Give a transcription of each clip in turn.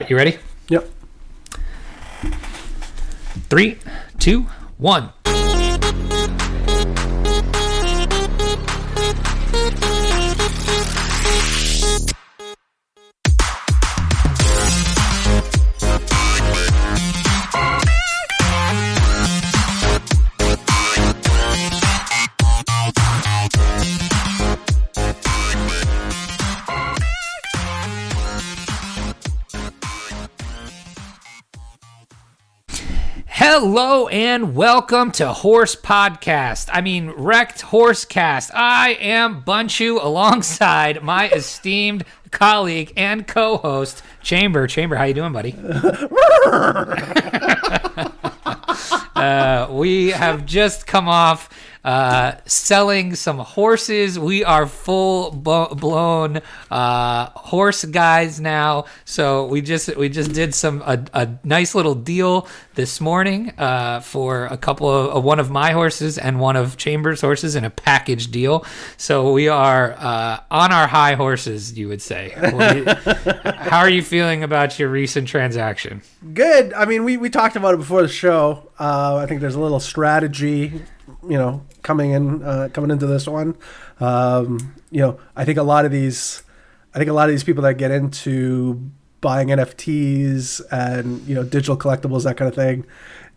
You ready? Yep. 3, 2, 1. Hello and welcome to Horse Podcast. REKT Horsecast. I am Bunchu alongside my esteemed colleague and co-host, Chamber. Chamber, how you doing, buddy? We have just come off selling some horses. We are full-blown horse guys now. So we just did a nice little deal this morning for a couple of one of my horses and one of Chambers' horses in a package deal. So we are on our high horses, you would say. How are you feeling about your recent transaction? Good. I mean, we talked about it before the show. I think there's a little strategy, coming into this one. I think a lot of these people that get into buying NFTs and digital collectibles, that kind of thing,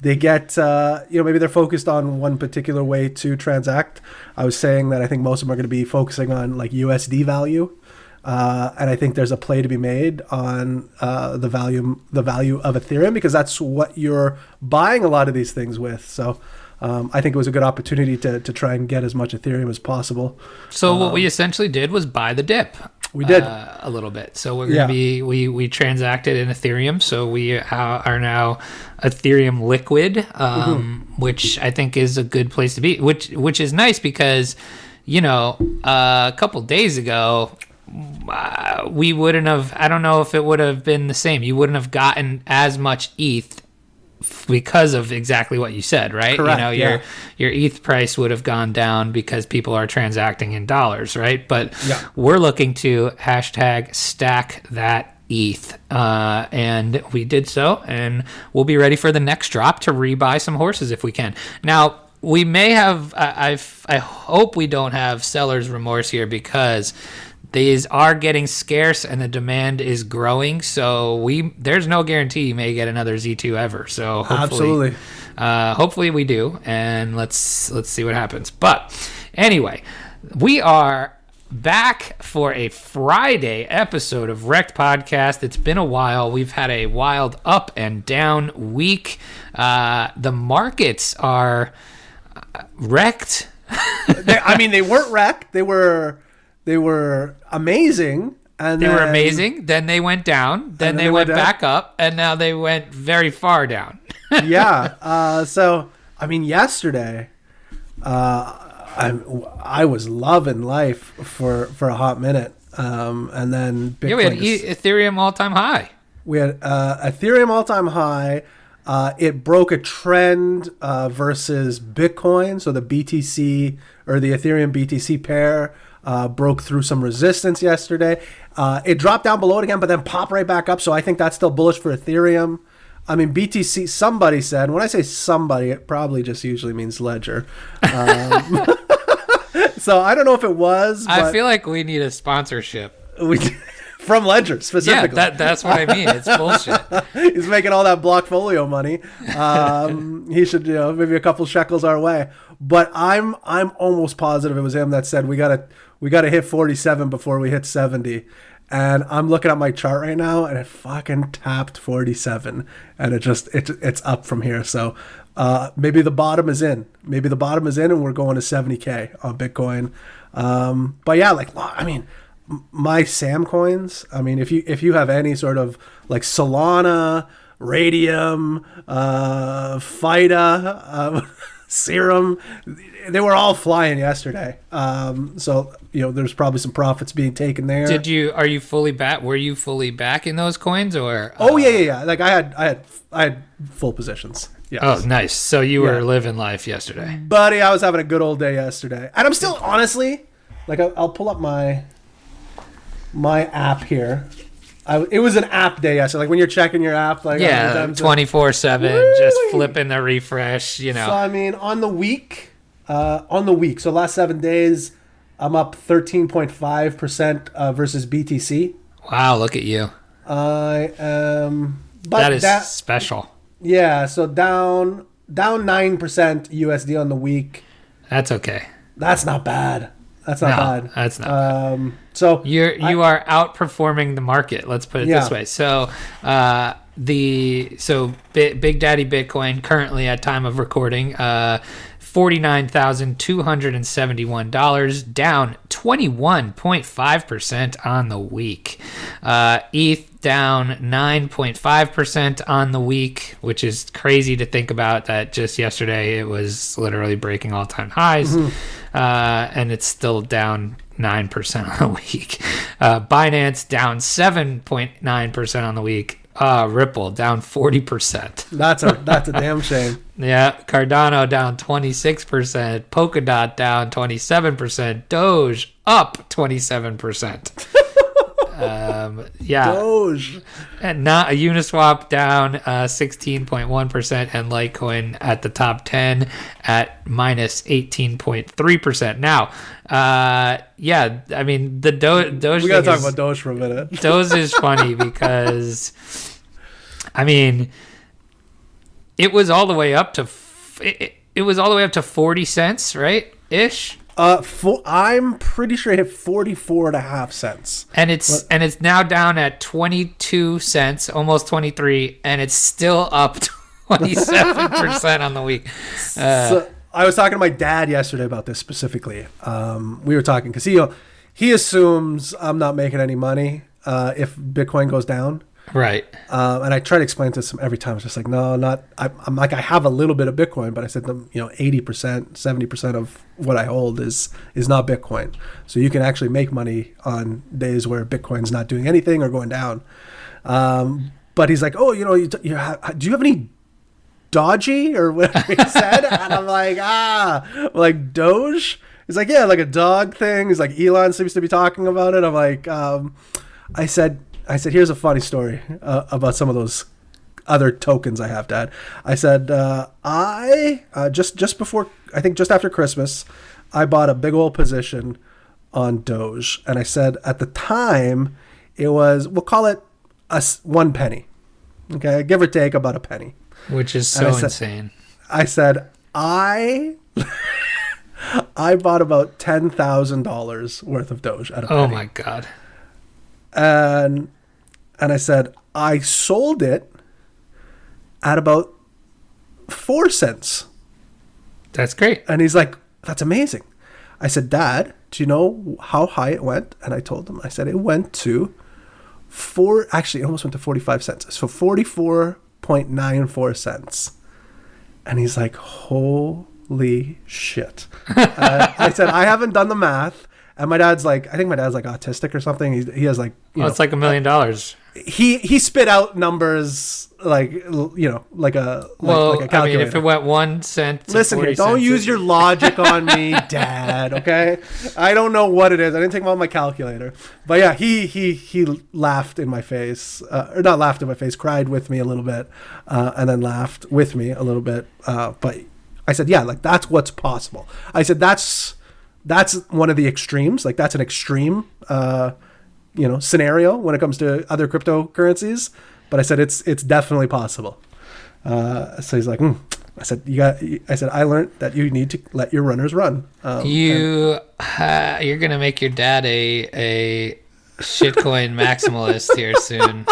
they get maybe they're focused on one particular way to transact. I was saying that I think most of them are going to be focusing on like USD value. And I think there's a play to be made on the value of Ethereum, because that's what you're buying a lot of these things with. So I think it was a good opportunity to try and get as much Ethereum as possible. So what we essentially did was buy the dip. We did a little bit. So we're going to be we transacted in Ethereum. So we are now Ethereum liquid, which I think is a good place to be. Which is nice because a couple days ago, we wouldn't have, I don't know if it would have been the same. You wouldn't have gotten as much ETH because of exactly what you said, right? Correct, your ETH price would have gone down because people are transacting in dollars, right? But we're looking to #stack that ETH, and we did so, and we'll be ready for the next drop to rebuy some horses if we can. Now, we may have, I hope we don't have seller's remorse here, because these are getting scarce and the demand is growing. So there's no guarantee you may get another Z2 ever. So hopefully we do, and let's see what happens. But anyway, we are back for a Friday episode of REKT Podcast. It's been a while. We've had a wild up and down week. The markets are wrecked. They weren't wrecked. They were amazing. And they were amazing. Then they went down. Then they went back up. And now they went very far down. Yesterday, I was loving life for a hot minute. And then Bitcoin. We had Ethereum all-time high. We had Ethereum all-time high. It broke a trend versus Bitcoin. So the BTC, or the Ethereum BTC pair, broke through some resistance yesterday. It dropped down below it again, but then popped right back up. So I think that's still bullish for Ethereum. BTC, somebody said, when I say somebody, it probably just usually means Ledger. So I don't know if it was. But I feel like we need a sponsorship. From Ledger, specifically. Yeah, that's what I mean. It's bullshit. He's making all that Blockfolio money. He should, maybe a couple shekels our way. But I'm almost positive it was him that said we gotta hit 47 before we hit 70. And I'm looking at my chart right now, and it fucking tapped 47, and it's up from here. So maybe the bottom is in. And we're going to 70K on Bitcoin. But yeah, my Sam coins, if you have any sort of like Solana, Radium, FIDA, Serum, they were all flying yesterday. So there's probably some profits being taken there. Are you fully back? Were you fully back in those coins, or? Oh yeah. Like I had full positions. Yes. Oh, nice. So you were living life yesterday, buddy. I was having a good old day yesterday, and I'm still honestly, like, I'll pull up my app here, It was an app day. Yeah, so like when you're checking your app, like 24/7, just flipping the refresh. You know. So I mean, on the week, so last 7 days, I'm up 13.5% versus BTC. Wow, look at you. I am. But that is special. Yeah, so down 9% USD on the week. That's okay. That's not bad. That's not bad. That's not bad. So you are outperforming the market. Let's put it this way. So Big Daddy Bitcoin currently at time of recording, $49,271, down 21.5% on the week. ETH down 9.5% on the week, which is crazy to think about that just yesterday it was literally breaking all-time highs. And it's still down 9% on the week. Binance down 7.9% on the week. Ripple down 40%. That's a damn shame. Yeah, Cardano down 26%, Polkadot down 27%, Doge up 27%. Doge. And not a Uniswap down 16.1%, and Litecoin at the top 10 at minus 18.3%. Now, I mean the Doge. We gotta talk about Doge for a minute. Doge is funny because, I mean, it was all the way up to 40 cents, right? Ish. I'm pretty sure it hit 44.5 cents. And it's now down at 22 cents, almost 23, and it's still up 27% on the week. So I was talking to my dad yesterday about this specifically. We were talking because he assumes I'm not making any money if Bitcoin goes down. Right. And I try to explain to him every time. It's just like, no, not. I'm like, I have a little bit of Bitcoin, but I said, 80%, 70% of what I hold is not Bitcoin. So you can actually make money on days where Bitcoin's not doing anything or going down. But he's like, oh, do you have any Doge or whatever he said? And I'm like, Doge? He's like, yeah, like a dog thing. He's like, Elon seems to be talking about it. I'm like, I said, here's a funny story about some of those other tokens I have, Dad. I said, just before, I think just after Christmas, I bought a big old position on Doge. And I said at the time, it was, we'll call it 1 penny. Okay, give or take about a penny. Which is so insane. I said, I bought about $10,000 worth of Doge at a penny. Oh my God. And I said, I sold it at about 4 cents. That's great. And he's like, that's amazing. I said, Dad, do you know how high it went? And I told him, I said, it went to it almost went to 45 cents. So 44.94 cents. And he's like, holy shit. I said, I haven't done the math. And my dad's like, I think my dad's like autistic or something. He has like, it's like $1 million. He spit out numbers like like a calculator. I mean, if it went 1 cent. Listen here, don't use your logic on me, Dad. Okay, I don't know what it is. I didn't take out my calculator, but yeah, he laughed in my face, or not laughed in my face, cried with me a little bit, and then laughed with me a little bit. But I said, yeah, like that's what's possible. I said that's one of the extremes. Like that's an extreme, scenario when it comes to other cryptocurrencies. But I said it's definitely possible. So he's like, I said I learned that you need to let your runners run. You're gonna make your dad a shitcoin maximalist here soon.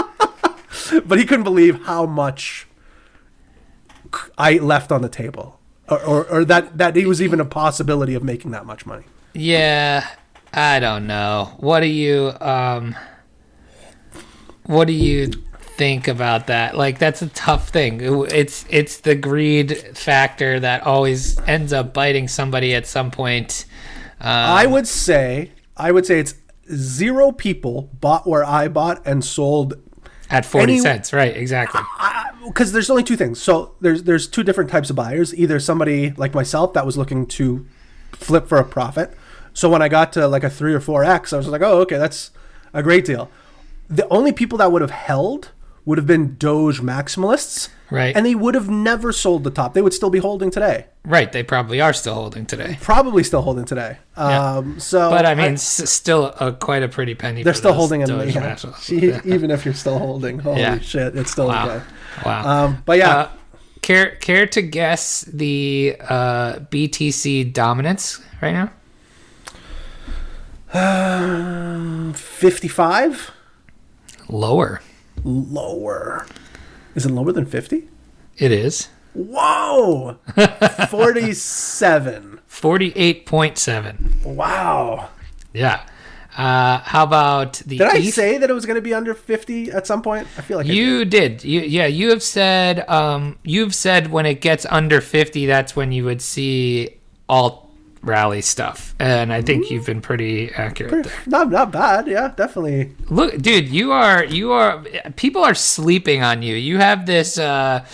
But he couldn't believe how much I left on the table. Or that it was even a possibility of making that much money. Yeah, I don't know. What do you think about that? Like, that's a tough thing. It's the greed factor that always ends up biting somebody at some point. I would say it's 0 people bought where I bought and sold at 40 cents, right? Exactly. Because there's only 2 things. So there's 2 different types of buyers. Either somebody like myself that was looking to flip for a profit. So when I got to like a 3 or 4x, I was like, oh, okay, that's a great deal. the only people that would have held would have been Doge maximalists. Right. And they would have never sold the top. They would still be holding today. Right. They probably are still holding today. Probably still holding today. Yeah. But I mean, still quite a pretty penny. They're still holding in. Even if you're still holding, holy shit, it's still okay. Wow. But yeah. Care to guess the BTC dominance right now? 55? Lower. Is it lower than 50? It is. Whoa! 47. 48.7. Wow. Yeah. How about the Did I say that it was going to be under 50 at some point? I feel like you did. You have said when it gets under 50, that's when you would see alt rally stuff, and I think you've been pretty accurate there. Not bad. Yeah, definitely. Look, dude, you are people are sleeping on you. You have this from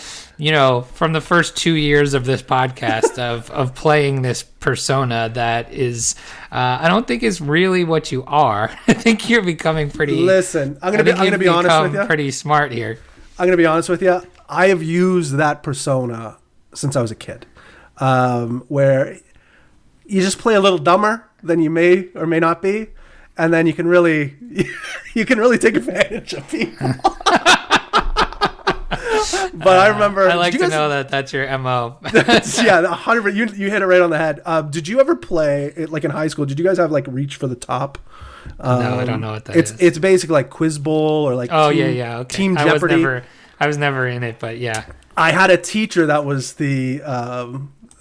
the first 2 years of this podcast of playing this persona that is I don't think is really what you are. I think you're becoming pretty. Listen, I'm gonna be honest with you. Pretty smart here. I'm gonna be honest with you. I have used that persona since I was a kid, where you just play a little dumber than you may or may not be, and then you can really take advantage of people. But I remember. I like to know that that's your MO. Yeah, 100%. You hit it right on the head. Did you ever play like in high school? Did you guys have like Reach for the Top? No, I don't know what that is. It's basically like Quiz Bowl or like okay. Team Jeopardy. I was never in it, but yeah. I had a teacher that was the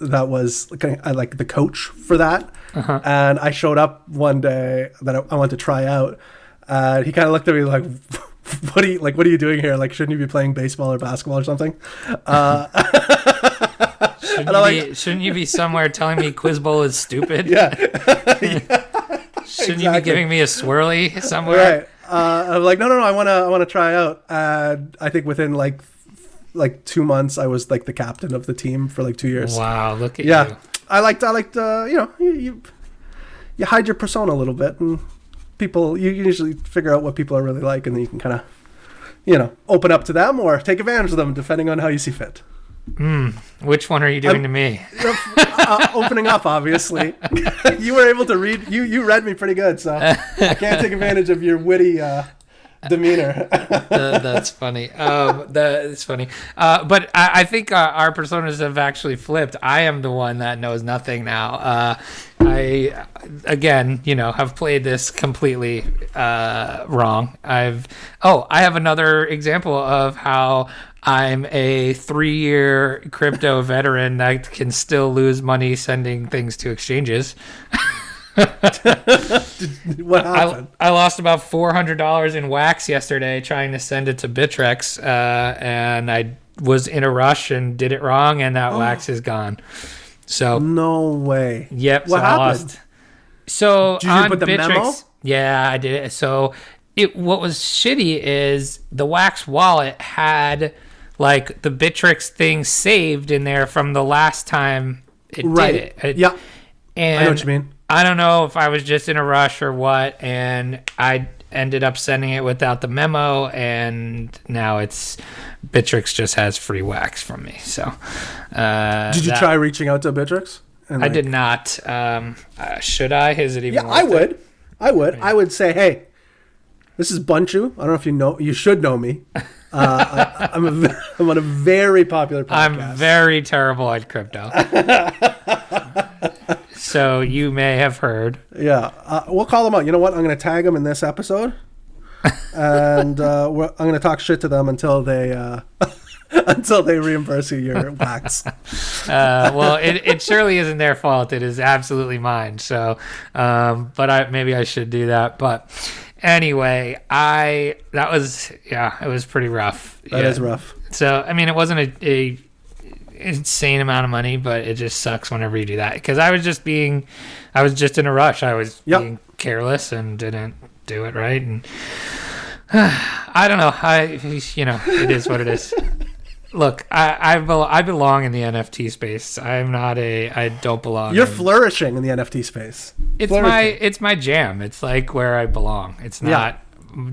like the coach for that, and I showed up one day that I wanted to try out, and he kind of looked at me like, what are you doing here? Like, shouldn't you be playing baseball or basketball or something? Shouldn't you be somewhere telling me Quiz Bowl is stupid? Yeah. Shouldn't you be giving me a swirly somewhere? Right. I'm like, no, I want to try out. And I think within like 2 months, I was like the captain of the team for like 2 years. Wow, look at you. I liked you hide your persona a little bit, and people, you usually figure out what people are really like, and then you can kind of, open up to them or take advantage of them, depending on how you see fit. Which one are you doing to me? Opening up, obviously. You were able to read. You read me pretty good, so I can't take advantage of your witty demeanor. That's funny. That's funny. But I think our personas have actually flipped. I am the one that knows nothing now. I again, have played this completely wrong. I have another example of how I'm a 3-year crypto veteran that can still lose money sending things to exchanges. What happened? I lost about $400 in wax yesterday trying to send it to Bittrex, and I was in a rush and did it wrong, and that wax is gone. So no way. Yep. What happened? So did you on put the Bittrex, memo? Yeah, I did it. So what was shitty is the wax wallet had like the Bittrex thing saved in there from the last time it did it. Yeah. And I know what you mean. I don't know if I was just in a rush or what, and I ended up sending it without the memo, and now Bittrex just has free wax from me. So, did you try reaching out to Bittrex? I did not. Should I? Is it even? Yeah, I would. I would say, hey, this is Bunchu. I don't know if you know. You should know me. I'm on a very popular podcast. I'm very terrible at crypto. So you may have heard. Yeah. We'll call them out. You know what? I'm going to tag them in this episode. And I'm going to talk shit to them until they reimburse you your wax. Well, it surely isn't their fault. It is absolutely mine. So, but maybe I should do that. But anyway, it was pretty rough. That is rough. So, I mean, it wasn't a insane amount of money, but it just sucks whenever you do that, because I was just in a rush. I was being careless and didn't do it right, and I don't know. It is what it is. Look, I belong in the NFT space. I don't belong. You're flourishing in the NFT space. It's my jam. It's like where I belong. It's not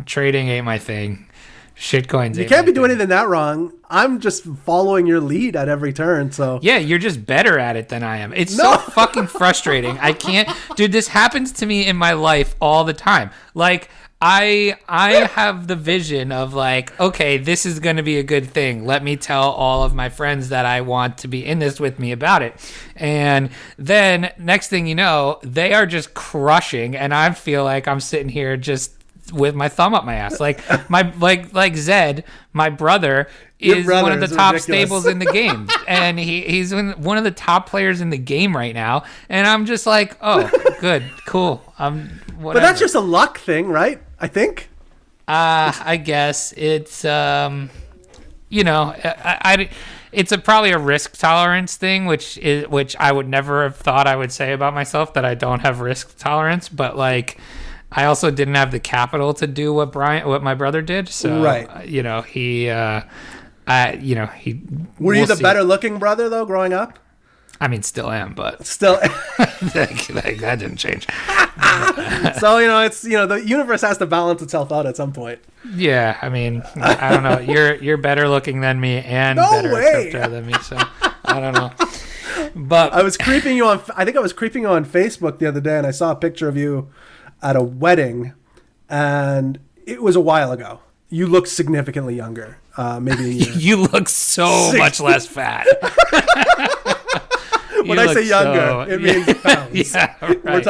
trading ain't my thing. Shitcoins. You can't be doing anything that wrong. I'm just following your lead at every turn. So yeah, you're just better at it than I am. It's so fucking frustrating. I can't, dude. This happens to me in my life all the time. Like I have the vision of like, okay, this is going to be a good thing. Let me tell all of my friends that I want to be in this with me about it. And then next thing you know, they are just crushing, and I feel like I'm sitting here just with my thumb up my ass. Like like Zed, my brother, is one of the top ridiculous stables in the game, and he's one of the top players in the game right now. And I'm just like, oh, good, cool. Whatever. But that's just a luck thing, right? I think. I guess it's you know, it's probably a risk tolerance thing, which I would never have thought I would say about myself, that I don't have risk tolerance, but like, I also didn't have the capital to do what my brother did. So, right. You know, he. Were you the better looking brother though, growing up? I mean, still am, but still, that didn't change. So it's the universe has to balance itself out at some point. Yeah, I mean, I don't know. You're better looking than me, and better at crypto than me. So I don't know. But I was creeping you on. I think I was creeping you on Facebook the other day, and I saw a picture of you at a wedding, and it was a while ago. You look significantly younger. Maybe a year. You look so much less fat. When I say younger, it means pounds. Yeah, right, we're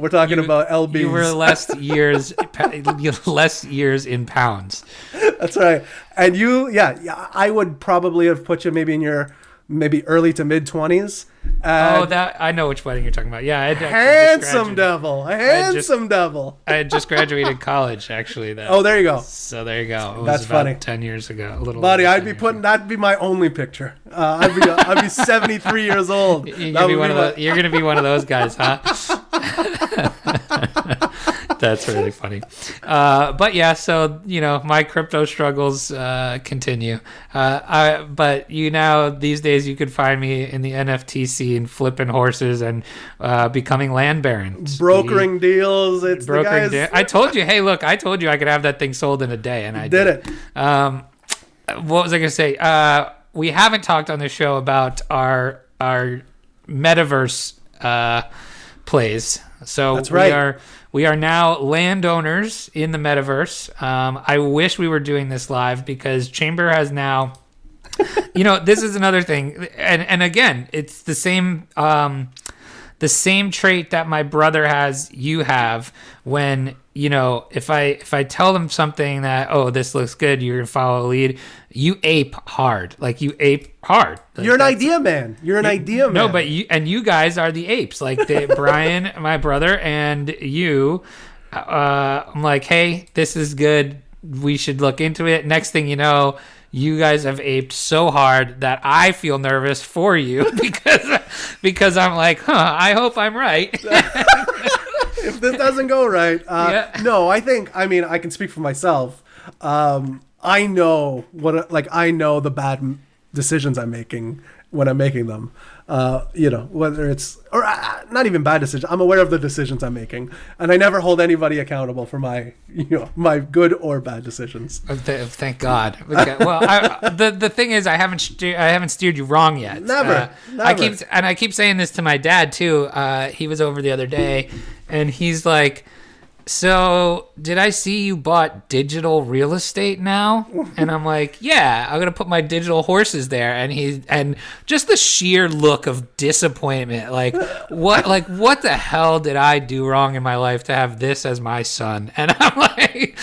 talking about lbs. You were less years in pounds. That's right. And I would probably have put you maybe in your early to mid 20s. That I know which wedding you're talking about. Yeah, handsome devil. I had just graduated college, actually. Oh, there you go. So there you go. It was That's funny. 10 years ago, a little. Buddy, that'd be my only picture. I'd be 73 years old. You're gonna be one of those guys, huh? That's really funny. But yeah, so, my crypto struggles continue. But these days you could find me in the NFT scene flipping horses and becoming land barons. Brokering deals. It's brokering the guys. I told you, hey, look, I told you I could have that thing sold in a day, and I did it. What was I going to say? We haven't talked on this show about our metaverse plays. So that's right. We are now landowners in the metaverse. I wish we were doing this live, because Chamber has now, this is another thing. And again, it's the same trait that my brother has, you have, when, if I tell them something that, oh, this looks good, you're going to follow a lead, you ape hard. Like, you ape hard. You're an idea man. You're an idea man. No, but you guys are the apes. Like, Brian, my brother, and you, I'm like, hey, this is good. We should look into it. Next thing you know, you guys have aped so hard that I feel nervous for you because I'm like, I hope I'm right. If this doesn't go right. No, I can speak for myself. I know I know the bad decisions I'm making when I'm making them. Whether it's, or not even bad decisions. I'm aware of the decisions I'm making, and I never hold anybody accountable for my good or bad decisions. Thank God. Okay. Well, the thing is, I haven't steered you wrong yet. Never. I keep saying this to my dad too. He was over the other day, and he's like, so did I see you bought digital real estate now? And I'm like, yeah, I'm going to put my digital horses there. And just the sheer look of disappointment. Like, what the hell did I do wrong in my life to have this as my son? And I'm like,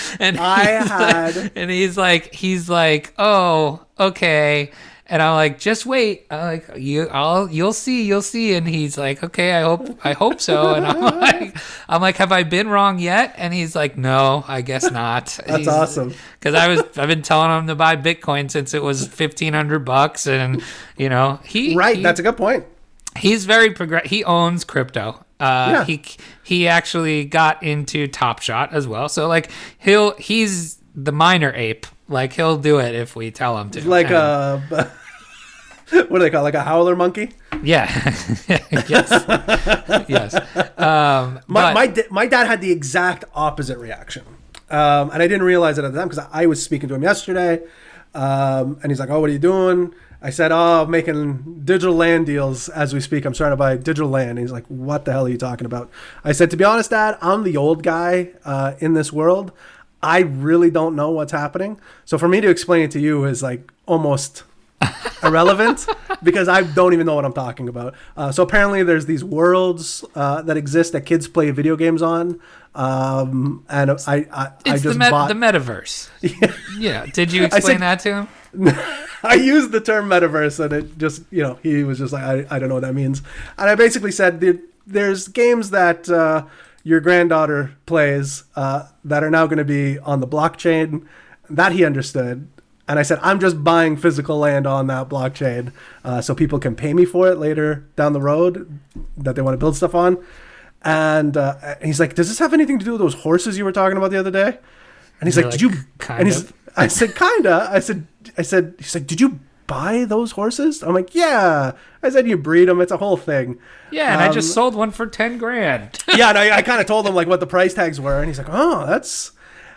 he's like, oh, okay. And I'm like, just wait. I'm like, you'll see. And he's like, okay, I hope so. And I'm like, have I been wrong yet? And he's like, no, I guess not. That's awesome. Because I've been telling him to buy Bitcoin since it was $1,500, and that's a good point. He's very he owns crypto. He actually got into Top Shot as well. So like he's the minor ape. Like, he'll do it if we tell him to. Like what do they call it? Like a howler monkey? Yeah. Yes. My dad had the exact opposite reaction. And I didn't realize it at the time because I was speaking to him yesterday. And he's like, oh, what are you doing? I said, oh, I'm making digital land deals as we speak. I'm starting to buy digital land. And he's like, what the hell are you talking about? I said, to be honest, Dad, I'm the old guy in this world. I really don't know what's happening. So for me to explain it to you is like almost irrelevant because I don't even know what I'm talking about. So apparently there's these worlds that exist that kids play video games on. And I it's just the bought the metaverse. Yeah. Did you explain that to him? I used the term metaverse and it just, he was just like, I don't know what that means. And I basically said there's games that your granddaughter plays that are now going to be on the blockchain. That he understood. And I said, I'm just buying physical land on that blockchain so people can pay me for it later down the road that they want to build stuff on. And he's like, does this have anything to do with those horses you were talking about the other day? And he's like, did you? I said, kinda. I said, he's like, did you buy those horses? I'm like, yeah. I said, you breed them. It's a whole thing. Yeah, and I just sold one for $10,000. Yeah, and I kind of told him like what the price tags were, and he's like, oh, that's.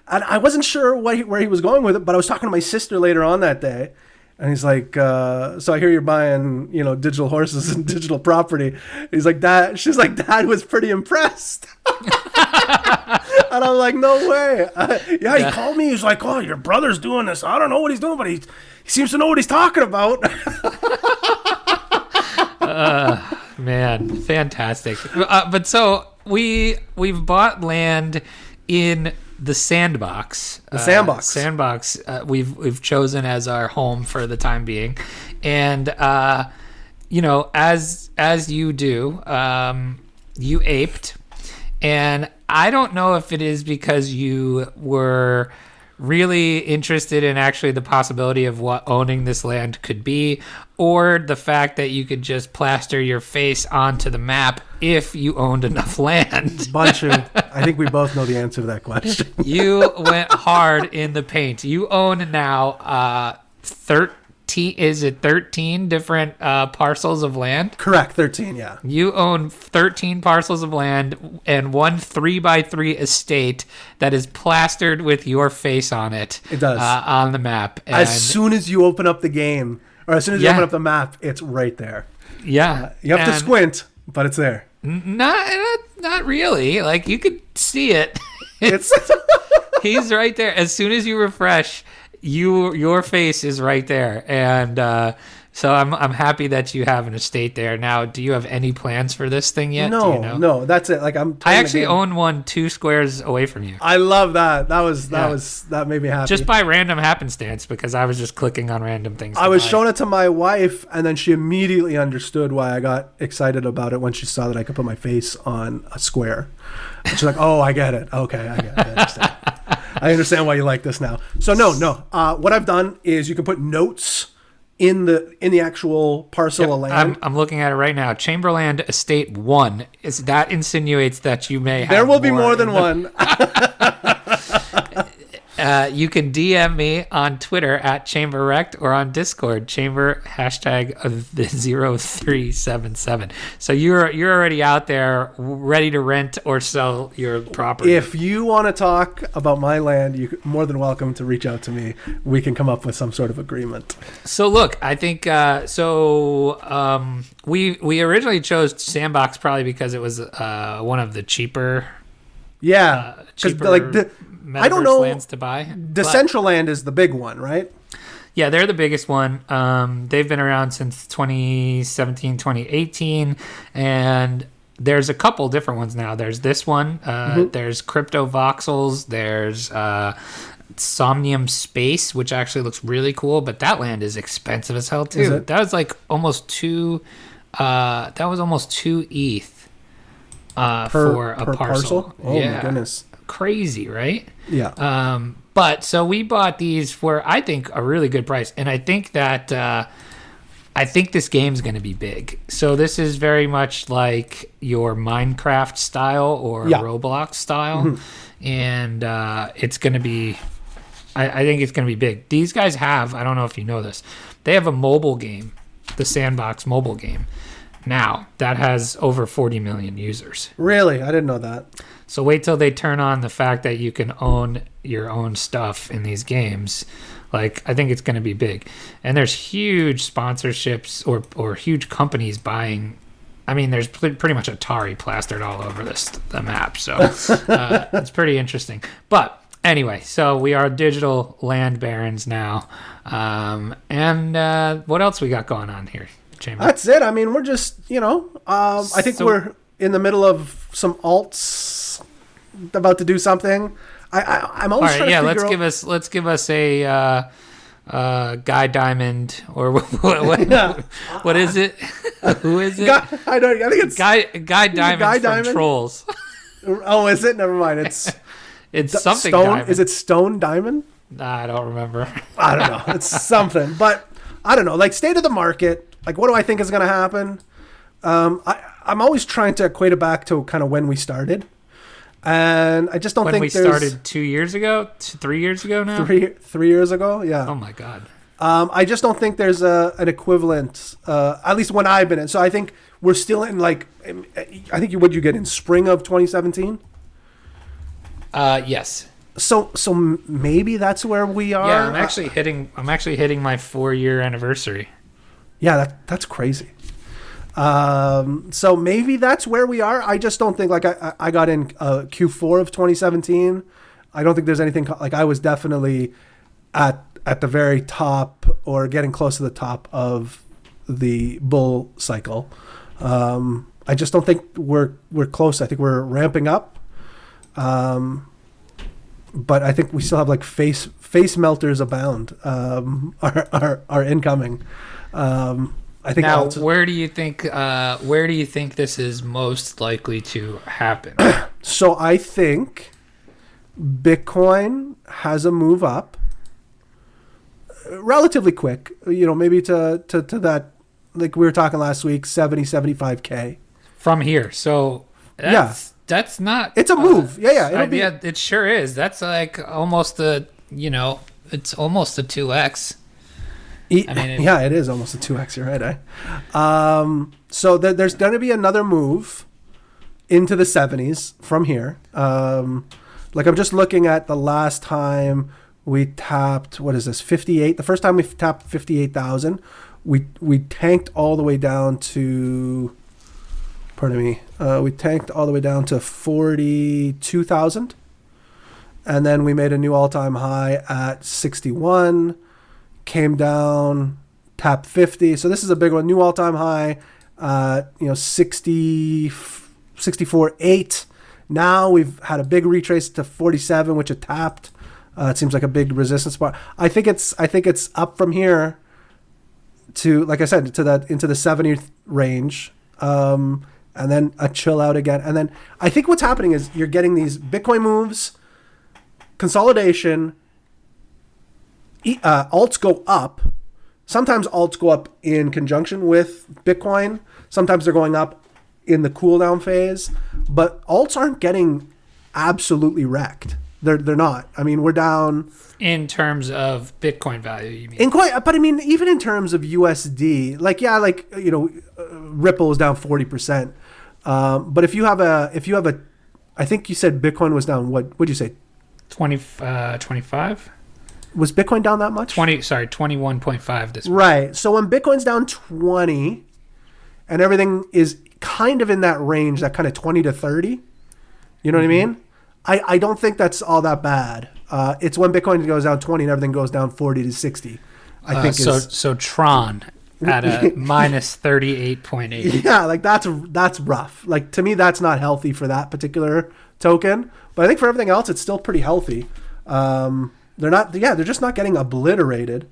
And I wasn't sure where he was going with it, but I was talking to my sister later on that day, and he's like, so I hear you're buying, digital horses and digital property. He's like, Dad. She's like, Dad was pretty impressed. And I'm like, no way. He called me. He's like, oh, your brother's doing this. I don't know what he's doing, but he seems to know what he's talking about. Man, fantastic. But so we've bought land in the sandbox. Sandbox. We've chosen as our home for the time being, and as you do, you aped, and I don't know if it is because you were really interested in actually the possibility of what owning this land could be, or the fact that you could just plaster your face onto the map if you owned enough land. I think we both know the answer to that question. You went hard in the paint. You own now 13 different parcels of land? Correct, 13, yeah. You own 13 parcels of land and one 3x3 estate that is plastered with your face on it. It does. On the map. And as soon as you open up the game, or as soon as you open up the map, it's right there. Yeah. You have to squint, but it's there. Not really. Like, you could see it. He's right there. As soon as you refresh, your face is right there, and so I'm happy that you have an estate there. Now, do you have any plans for this thing yet? No, that's it. Like I actually own one 2 squares away from you. I love that. That made me happy. Just by random happenstance, because I was just clicking on random things. I was showing it to my wife, and then she immediately understood why I got excited about it when she saw that I could put my face on a square. And she's like, "Oh, I get it. Okay, I get it. I understand." I understand why you like this now. So no. What I've done is you can put notes in the actual parcel of land. I'm looking at it right now. Chamberland Estate 1. That insinuates that you may have There will be more than one. You can DM me on Twitter at ChamberREKT or on Discord, Chamber hashtag of the 0377. So you're already out there ready to rent or sell your property. If you want to talk about my land, you're more than welcome to reach out to me. We can come up with some sort of agreement. So look, I think we originally chose Sandbox probably because it was one of the cheaper. Yeah, because I don't know. Lands to buy. Decentraland is the big one, right? Yeah, they're the biggest one. They've been around since 2017, 2018, and there's a couple different ones now. There's this one. There's Crypto Voxels. There's Somnium Space, which actually looks really cool, but that land is expensive as hell too. That was like almost two. That was almost 2 ETH. For a parcel. Oh my goodness. Crazy, right? Yeah. But so we bought these for, I think, a really good price. And I think that I think this game's going to be big. So this is very much like your Minecraft style or Roblox style. Mm-hmm. And it's going to be, I think it's going to be big. These guys have, I don't know if you know this, they have a mobile game, the Sandbox mobile game. now that has over 40 million users. Really? I didn't know that. So wait till they turn on the fact that you can own your own stuff in these games. Like, I think it's going to be big. And there's huge sponsorships or huge companies buying. I mean, there's pretty much Atari plastered all over the map. So it's pretty interesting. But anyway, so we are digital land barons now. And what else we got going on here, Chamber? That's it. I mean, we're just, I think we're in the middle of some alts about to do something. I'm always trying to figure out. Let's give us a Guy Diamond or what is it? Who is it? I think it's Guy Diamond from Trolls. Oh, is it? Never mind. It's something. Stone. Diamond. Is it Stone Diamond? I don't remember. I don't know. It's something, but I don't know. Like, state of the market. Like, what do I think is going to happen? I'm always trying to equate it back to kind of when we started. And I just don't think we started 2 years ago, 3 years ago now. 3 years ago, yeah. Oh my god. I just don't think there's an equivalent, at least when I've been in. So I think we're still in, like, I think what'd you get in spring of 2017? Yes. So maybe that's where we are. Yeah, I'm actually hitting my 4-year anniversary. Yeah, that's crazy. So maybe that's where we are. I just don't think, like, I got in Q4 of 2017. I don't think there's anything like, I was definitely at the very top or getting close to the top of the bull cycle. I just don't think we're close. I think we're ramping up. But I think we still have, like, face melters abound. Are incoming. I think now, where do you think this is most likely to happen? So I think Bitcoin has a move up relatively quick, maybe to that, like we were talking last week, 75K from here. So that's not, it's a move. It sure is. That's like almost it's almost a 2x. I mean, it is almost a 2x. You're right, so there's going to be another move into the 70s from here. Like, I'm just looking at the last time we tapped, what is this, 58? The first time we tapped 58,000, we tanked all the way down to, we tanked all the way down to 42,000. And then we made a new all-time high at 61. Came down, tapped 50. So this is a big one. New all-time high, 64.8. Now we've had a big retrace to 47, which it tapped. It seems like a big resistance spot. I think it's up from here to, like I said, to that into the 70 range, and then a chill out again. And then I think what's happening is you're getting these Bitcoin moves, consolidation. Alts go up. Sometimes alts go up in conjunction with Bitcoin. Sometimes they're going up in the cool down phase. But alts aren't getting absolutely wrecked. They're not. I mean, we're down in terms of Bitcoin value. You mean? But I mean, even in terms of USD, Ripple is down 40%. But if you have a, I think you said Bitcoin was down. What would you say? 25. Was Bitcoin down that much? 21.5 this week. Right. So when Bitcoin's down 20 and everything is kind of in that range, that kind of 20 to 30, you know what I mean? I don't think that's all that bad. It's when Bitcoin goes down 20 and everything goes down 40 to 60. I think so Tron at a minus 38.8. Yeah, like that's rough. Like, to me, that's not healthy for that particular token. But I think for everything else, it's still pretty healthy. They're just not getting obliterated.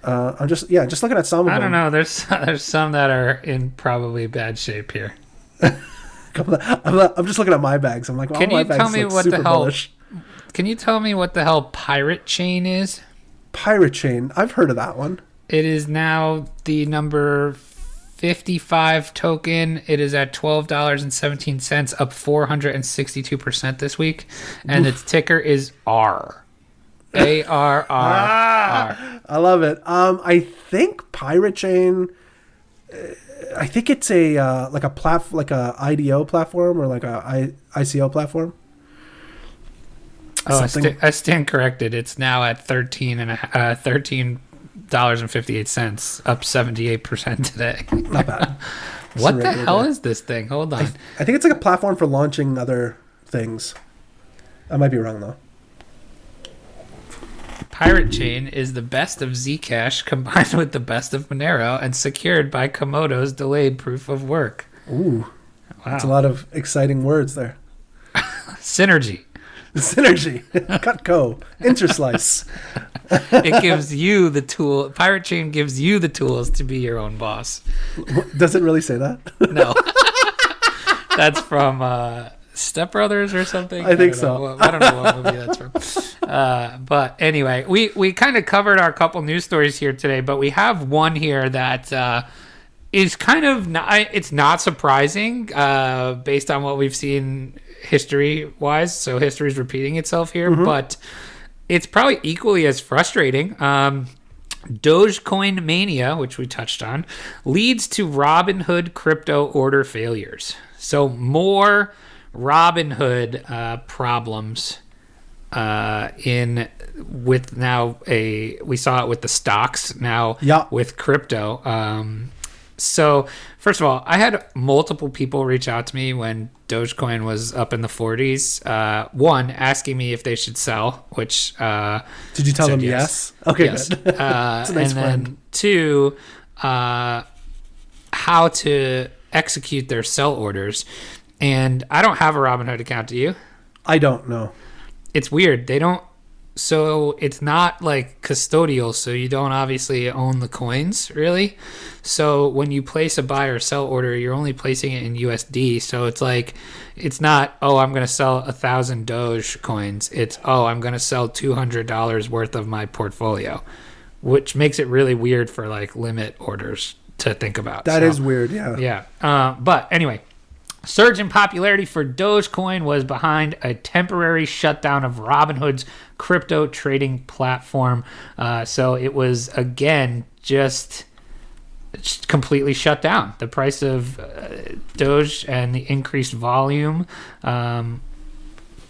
I'm just looking at some of them. I don't know. There's some that are in probably bad shape here. I'm just looking at my bags. I'm like, can you tell me what the hell? Bullish. Can you tell me what the hell Pirate Chain is? Pirate Chain. I've heard of that one. It is now the number 55 token. It is at $12.17, up 462% this week, and its ticker is R. ARRR. I love it. I think Pirate Chain I think it's a like a IDO platform or like a ICO platform. Oh, I stand corrected. It's now at $13.58, up 78% today. Not bad. What the hell is this thing? Hold on. I think it's like a platform for launching other things. I might be wrong though. Pirate Chain is the best of Zcash combined with the best of Monero and secured by Komodo's delayed proof of work. Ooh, wow. That's a lot of exciting words there. Synergy. Cutco, Interslice. It gives you the tool. Pirate Chain gives you the tools to be your own boss. Does it really say that? No. That's from Step Brothers or something. I think so. I don't know what movie that's from. But anyway, we kind of covered our couple news stories here today, but we have one here that is kind of it's not surprising based on what we've seen history-wise. So history's repeating itself here, but it's probably equally as frustrating. Dogecoin mania, which we touched on, leads to Robinhood crypto order failures. So more Robinhood problems we saw it with the stocks now with crypto. So first of all, I had multiple people reach out to me when Dogecoin was up in the 40s. One, asking me if they should sell, which did you tell them yes? Okay, yes. Good. That's a nice and friend. then two, how to execute their sell orders. And I don't have a Robinhood account, do you? I don't know. It's weird. They don't. So it's not like custodial, so you don't obviously own the coins, really. So when you place a buy or sell order, you're only placing it in USD. So it's like, it's not, I'm going to sell 1,000 Doge coins. It's, I'm going to sell $200 worth of my portfolio, which makes it really weird for like limit orders to think about. That is weird, yeah. Yeah. But anyway. Surge in popularity for Dogecoin was behind a temporary shutdown of Robinhood's crypto trading platform. So it was, again, just completely shut down. The price of Doge and the increased volume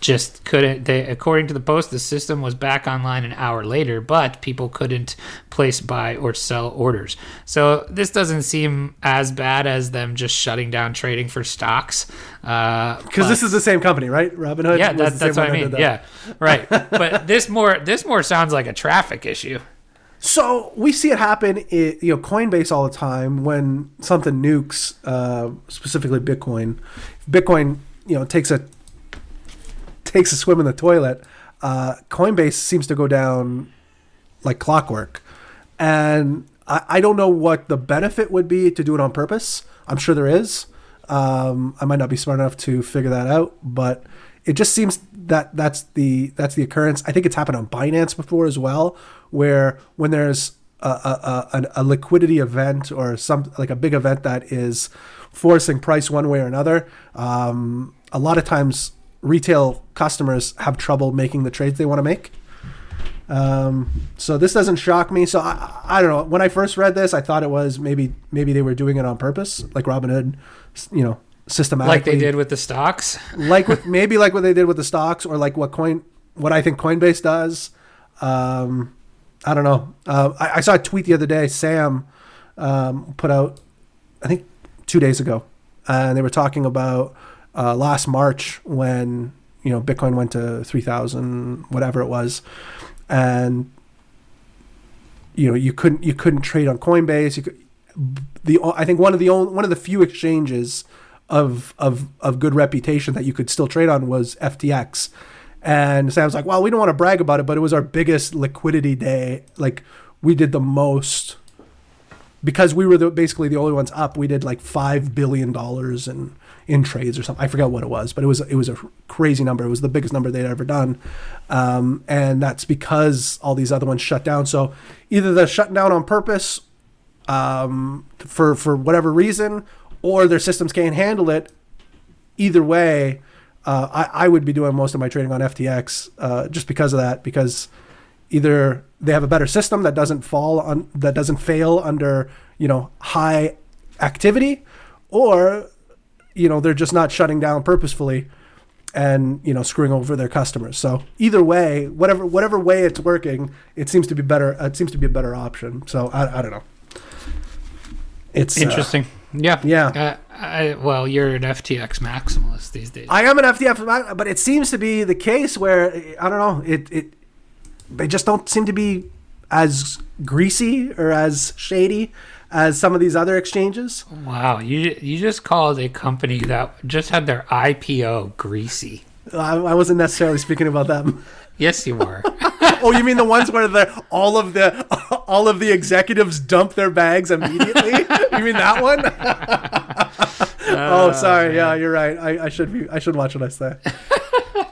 just couldn't. According to the post, the system was back online an hour later, but people couldn't place buy or sell orders. So this doesn't seem as bad as them just shutting down trading for stocks. Because this is the same company, right? Robinhood. Yeah, that's what I mean. Yeah, right. But this more sounds like a traffic issue. So we see it happen, Coinbase all the time when something nukes, specifically Bitcoin. Bitcoin, takes a swim in the toilet. Coinbase seems to go down like clockwork, and I don't know what the benefit would be to do it on purpose. I'm sure there is. I might not be smart enough to figure that out, but it just seems that that's the occurrence. I think it's happened on Binance before as well, where when there's a liquidity event or like a big event that is forcing price one way or another, a lot of times retail customers have trouble making the trades they want to make. So this doesn't shock me. So I don't know. When I first read this, I thought it was maybe they were doing it on purpose, like Robinhood, systematically, like they did with the stocks, like what they did with the stocks, or like what I think Coinbase does. I don't know. I saw a tweet the other day. Sam put out, I think 2 days ago, and they were talking about last March when Bitcoin went to 3,000, whatever it was, and you couldn't trade on Coinbase. I think one of the few exchanges of good reputation that you could still trade on was FTX. And Sam's like, well, we don't want to brag about it, but it was our biggest liquidity day. Like, we did the most because we were basically the only ones up. We did like $5 billion in trades or something. I forgot what it was, but it was a crazy number. It was the biggest number they'd ever done. And that's because all these other ones shut down. So either they're shutting down on purpose for whatever reason, or their systems can't handle it. Either way, I would be doing most of my trading on FTX just because of that, because either they have a better system that doesn't fail under high activity, or they're just not shutting down purposefully and screwing over their customers. So either way, whatever way it's working, it seems to be better. It seems to be a better option. So I don't know. It's interesting. Yeah. Well, you're an FTX maximalist these days. I am an FTX, but it seems to be the case where I don't know. They just don't seem to be as greasy or as shady as some of these other exchanges. Wow, you just called a company that just had their IPO greasy. I wasn't necessarily speaking about them. Yes, you were. Oh, you mean the ones where all of the executives dump their bags immediately? You mean that one? Oh, sorry. Yeah, you're right. I should watch what I say.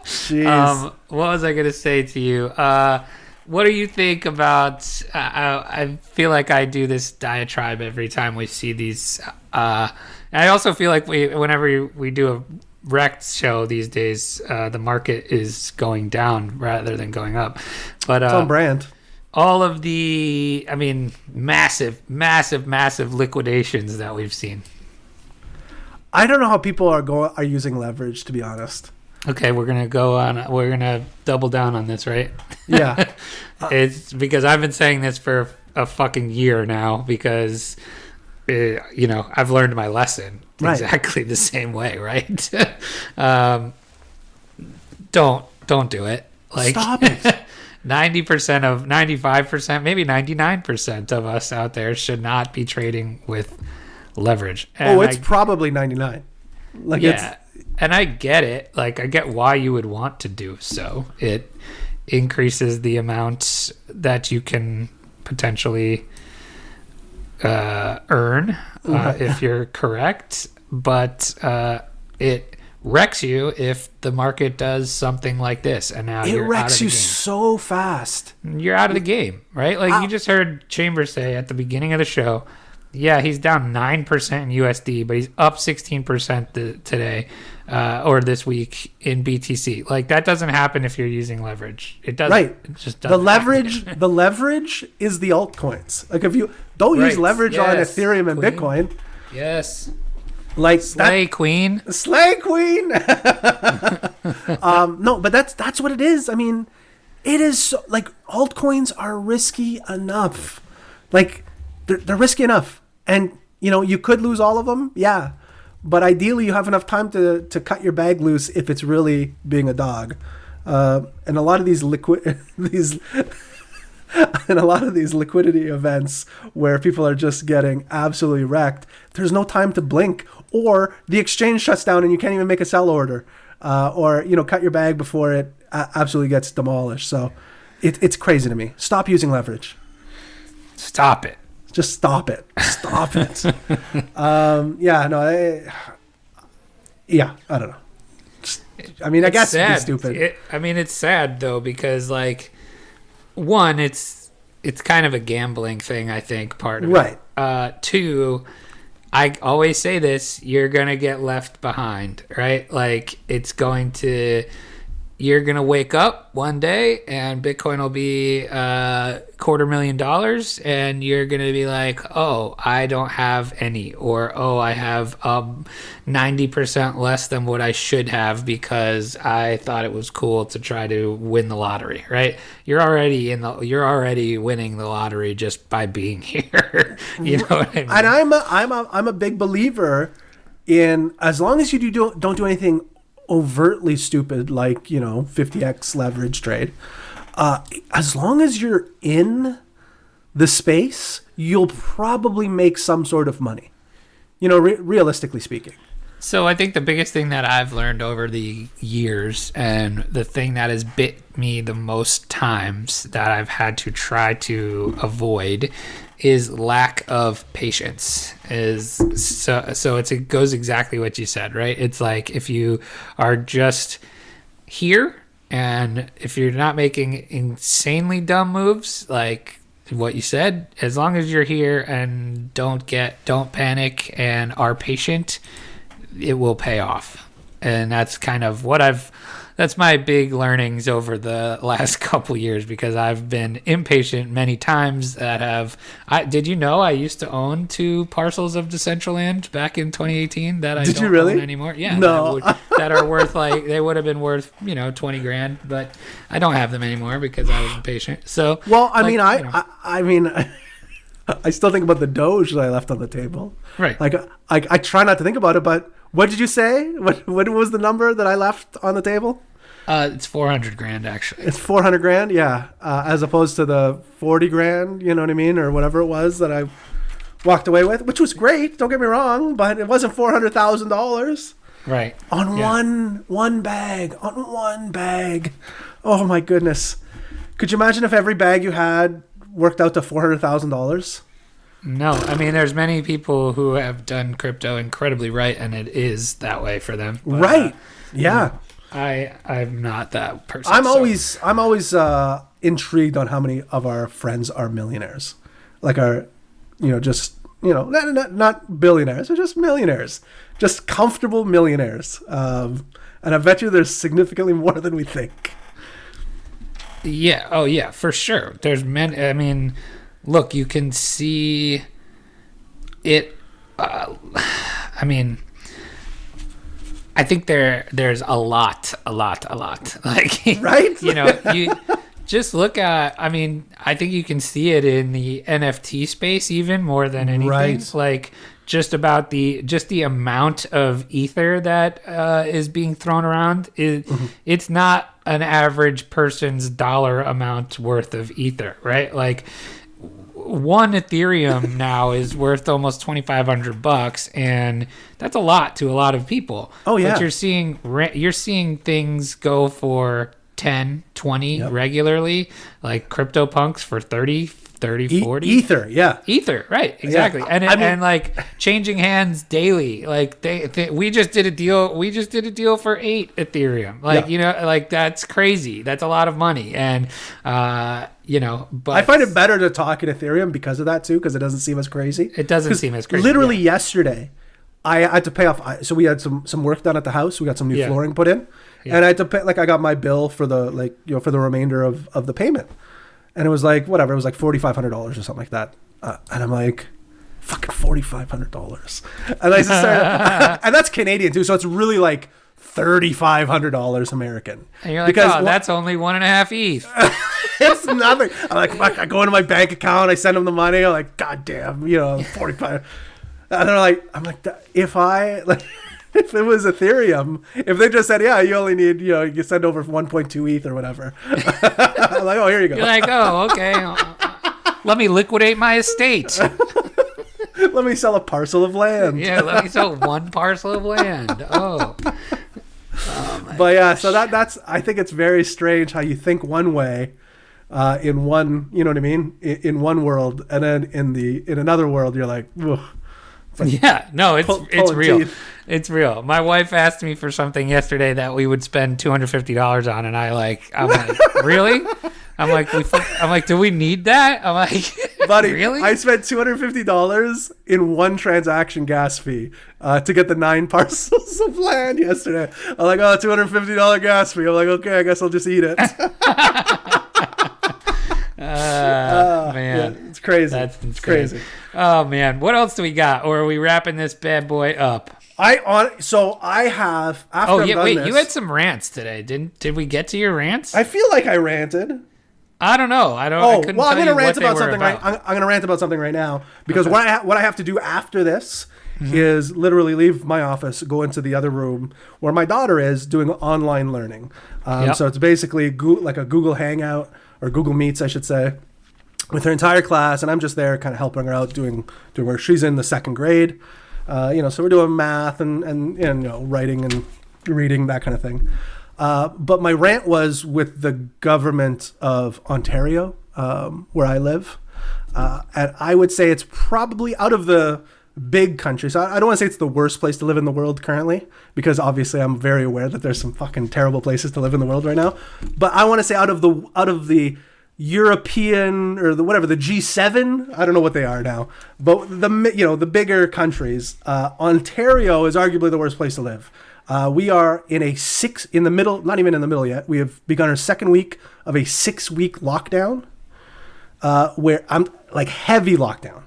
Jeez. What was I going to say to you? What do you think about? I feel like I do this diatribe every time we see these. I also feel like whenever we do a REKT show these days, the market is going down rather than going up. But it's on brand. All of the, massive liquidations that we've seen. I don't know how people are using leverage, to be honest. Okay, we're gonna double down on this, right? Yeah. It's because I've been saying this for a fucking year now because I've learned my lesson exactly the same way, right? Don't do it. Stop it. 95%, maybe 99% of us out there should not be trading with leverage. And it's probably 99. And I get it. Like, I get why you would want to do so. It increases the amount that you can potentially earn if you're correct. But it wrecks you if the market does something like this. And now you're out of the game. It wrecks you so fast. You're out of the game, right? Like, you just heard Chambers say at the beginning of the show, yeah, he's down 9% in USD, but he's up 16% today or this week in BTC. Like, that doesn't happen if you're using leverage. It doesn't. Right. It just doesn't. The leverage is the altcoins. Like, if you don't use leverage on Ethereum and Queen. Bitcoin. Yes. Like Slay Queen. No, but that's what it is. It is so, like, altcoins are risky enough. Like, they're risky enough. And, you could lose all of them. Yeah. But ideally you have enough time to cut your bag loose if it's really being a dog. And a lot of these liquidity events where people are just getting absolutely wrecked, there's no time to blink, or the exchange shuts down and you can't even make a sell order, or cut your bag before it absolutely gets demolished. So it's crazy to me. Stop using leverage. Stop it. Just stop it. Stop it. I don't know. I guess sad. It's stupid. It's sad though, because like, one, it's kind of a gambling thing, I think, part of it. Two, I always say this, you're going to get left behind, right? Like, you're going to wake up one day and Bitcoin will be $250,000 and you're going to be like, oh, I don't have any, or, oh, I have 90% less than what I should have because I thought it was cool to try to win the lottery, right? You're already winning the lottery just by being here. You know what I mean? And I'm a big believer in, as long as you don't do anything overtly stupid, like 50x leverage trade, as long as you're in the space, you'll probably make some sort of money, realistically speaking. So I think the biggest thing that I've learned over the years, and the thing that has bit me the most times that I've had to try to avoid, is lack of patience. It goes exactly what you said, right? It's like, if you are just here and if you're not making insanely dumb moves, like what you said, as long as you're here and don't panic and are patient, it will pay off. And that's kind of what I've That's my big learnings over the last couple years, because I've been impatient many times did you know I used to own 2 parcels of Decentraland back in 2018 that I did don't you really? own anymore? Yeah. No. That are worth they would have been worth, $20,000, but I don't have them anymore because I was impatient. So, well, I mean, I still think about the Doge that I left on the table. Right. Like, I try not to think about it, but what did you say? What was the number that I left on the table? It's $400,000 actually. It's $400,000, yeah. As opposed to the $40,000, you know what I mean, or whatever it was that I walked away with, which was great. Don't get me wrong, but it wasn't $400,000. Right. On one bag. Oh my goodness. Could you imagine if every bag you had worked out to $400,000? No, I mean, there's many people who have done crypto incredibly right, and it is that way for them. But, right. Yeah. I'm not that person. I'm always intrigued on how many of our friends are millionaires, like not billionaires, but just millionaires, just comfortable millionaires. And I bet you there's significantly more than we think. Yeah. Oh yeah, for sure. There's many. I mean, look, you can see it. I mean, I think there's a lot. Like, right? You just look at. I mean, I think you can see it in the NFT space even more than anything. Right. Like, just about the amount of ether that is being thrown around it's not an average person's dollar amount worth of ether, right? Like, one Ethereum now is worth almost $2,500, and that's a lot to a lot of people. Oh yeah. But you're seeing things go for 10, 20 Yep. regularly, like CryptoPunks for 30, 40. Ether, yeah. Ether, right, exactly. Yeah. And like changing hands daily. Like we just did a deal for 8 Ethereum. Like, like that's crazy. That's a lot of money. And but I find it better to talk in Ethereum because of that too, because it doesn't seem as crazy. It doesn't seem as crazy. Literally yesterday, I had to pay off. So we had some work done at the house. We got some new flooring put in, and I had to pay. Like, I got my bill for the for the remainder of the payment, and it was like whatever. It was like $4,500 or something like that. And I'm like, fucking $4,500. And I just started, and that's Canadian too. So it's really like $3,500 American. And you're like, because that's only 1.5 ETH. It's nothing. I'm like, fuck, I go into my bank account, I send them the money. I'm like, God damn, 45. And they're like, I'm like, if it was Ethereum, if they just said, yeah, you only need, you send over 1.2 ETH or whatever. I'm like, oh, here you go. You're like, oh, okay. Let me liquidate my estate. Let me sell a parcel of land. Yeah, let me sell one parcel of land. Oh but yeah, so that's, I think it's very strange how you think one way in one, you know what I mean? In one world, and then in another world, you're like, ugh. Yeah, no, it's real. Teeth. It's real. My wife asked me for something yesterday that we would spend $250 on, and I'm like, really? I'm like, do we need that? I'm like, buddy, really? I spent $250 in one transaction gas fee to get the 9 parcels of land yesterday. I'm like, oh, $250 gas fee. I'm like, okay, I guess I'll just eat it. Man, yeah, it's crazy. It's crazy. Oh man, what else do we got? Or are we wrapping this bad boy up? I have. After wait, this, you had some rants today, did we get to your rants? I feel like I ranted. I don't know. I couldn't I'm going to rant about something right. I'm going to rant about something right now because what I have to do after this is literally leave my office, go into the other room where my daughter is doing online learning. So it's basically like a Google Hangout or Google Meets, I should say, with her entire class, and I'm just there kind of helping her out doing work. She's in the 2nd grade, so we're doing math and writing and reading, that kind of thing. But my rant was with the government of Ontario, where I live. And I would say it's probably out of the big countries. I don't want to say it's the worst place to live in the world currently, because obviously I'm very aware that there's some fucking terrible places to live in the world right now. But I want to say out of the European or the G7, I don't know what they are now, but the bigger countries, Ontario is arguably the worst place to live. We are in the middle, not even in the middle yet. We have begun our second week of a 6-week lockdown, where I'm like heavy lockdown.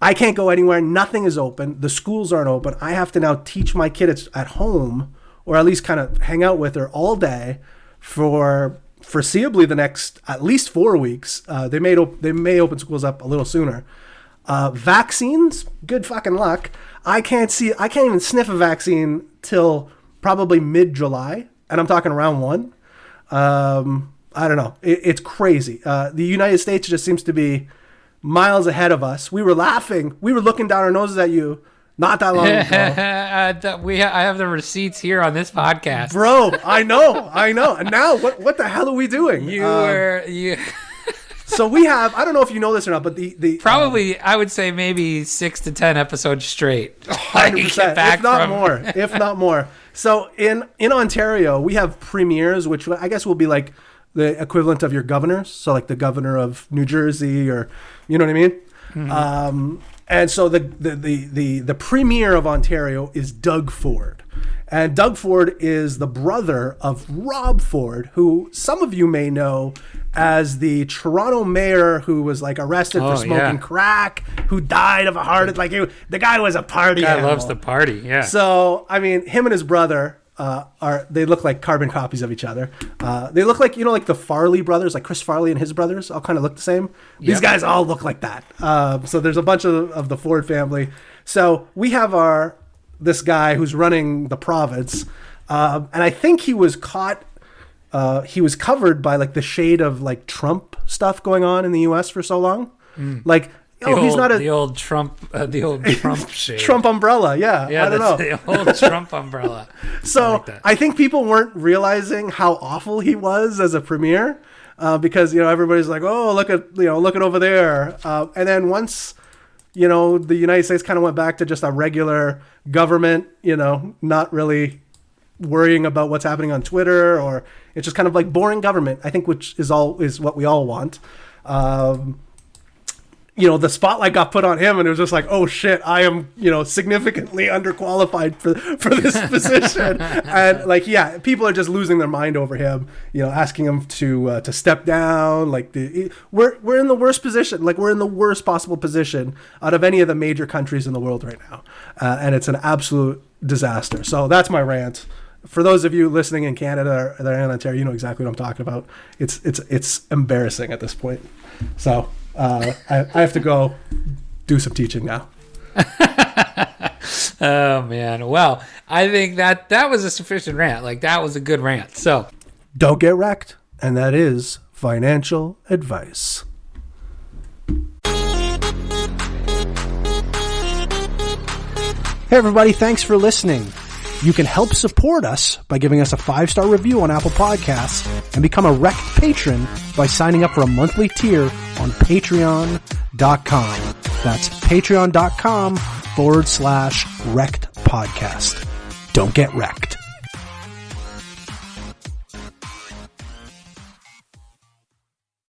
I can't go anywhere. Nothing is open. The schools aren't open. I have to now teach my kids at home, or at least kind of hang out with her all day for foreseeably the next at least 4 weeks. They may open schools up a little sooner. Vaccines, good fucking luck. I can't even sniff a vaccine till probably mid-July, and I'm talking round 1. I don't know. It's crazy. The United States just seems to be miles ahead of us. We were laughing. We were looking down our noses at you not that long ago. I have the receipts here on this podcast. Bro, I know. And now what the hell are we doing? So we have, I don't know if you know this or not, but the probably, I would say maybe 6 to 10 episodes straight. 100%, if not more. So in Ontario, we have premiers, which I guess will be like the equivalent of your governors. So like the governor of New Jersey, or, you know what I mean? Mm-hmm. And so the premier of Ontario is Doug Ford. And Doug Ford is the brother of Rob Ford, who some of you may know as the Toronto mayor who was like arrested for smoking crack, who died of a heart attack. Like the guy was a party animal. Loves the party, yeah. So, I mean, him and his brother they look like carbon copies of each other. They look like, like the Farley brothers, like Chris Farley and his brothers all kind of look the same. These guys all look like that. So there's a bunch of the Ford family. So we have this guy who's running the province, and I think he was caught. He was covered by like the shade of like Trump stuff going on in the U.S. for so long. Like, he's not the old Trump shade. Trump umbrella. Yeah, I don't know. The old Trump umbrella. So I think people weren't realizing how awful he was as a premier, because everybody's like, oh, look at over there, and then once the United States kind of went back to just a regular government, not really worrying about what's happening on Twitter, or it's just kind of like boring government, I think, which is what we all want. The spotlight got put on him, and it was just like, oh shit, I am, significantly underqualified for this position. And like, people are just losing their mind over him, asking him to step down. Like we're in the worst position. Like we're in the worst possible position out of any of the major countries in the world right now. And it's an absolute disaster. So that's my rant. For those of you listening in Canada or in Ontario, you know exactly what I'm talking about. It's embarrassing at this point. So I have to go do some teaching now. Oh man. Well, I think that was a sufficient rant. Like that was a good rant. So don't get wrecked, and that is financial advice. Hey everybody, thanks for listening. You can help support us by giving us a 5-star review on Apple Podcasts and become a REKT patron by signing up for a monthly tier on patreon.com. That's patreon.com/REKT podcast. Don't get wrecked.